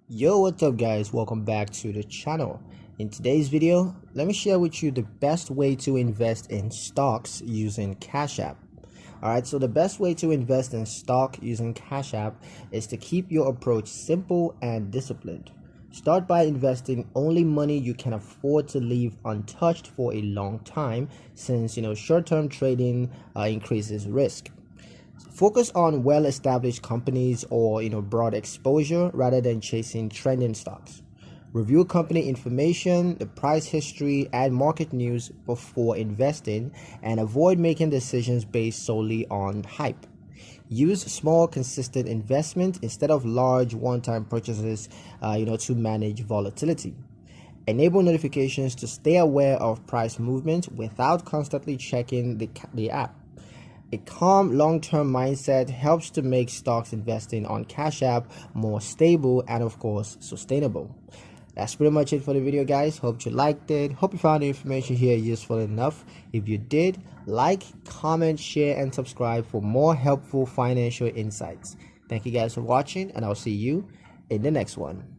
Yo, what's up guys, welcome back to the channel. In today's video, let me share with you the best way to invest in stocks using Cash App. Alright, so the best way to invest in stock using Cash App is to keep your approach simple and disciplined. Start by investing only money you can afford to leave untouched for a long time, since short-term trading increases risk. Focus on well-established companies or broad exposure rather than chasing trending stocks. Review company information, the price history, and market news before investing, and avoid making decisions based solely on hype. Use small, consistent investment instead of large one-time purchases, to manage volatility. Enable notifications to stay aware of price movement without constantly checking the app. A calm, long-term mindset helps to make stocks investing on Cash App more stable and, of course, sustainable. That's pretty much it for the video, guys. Hope you liked it. Hope you found the information here useful enough. If you did, like, comment, share, and subscribe for more helpful financial insights. Thank you guys for watching, and I'll see you in the next one.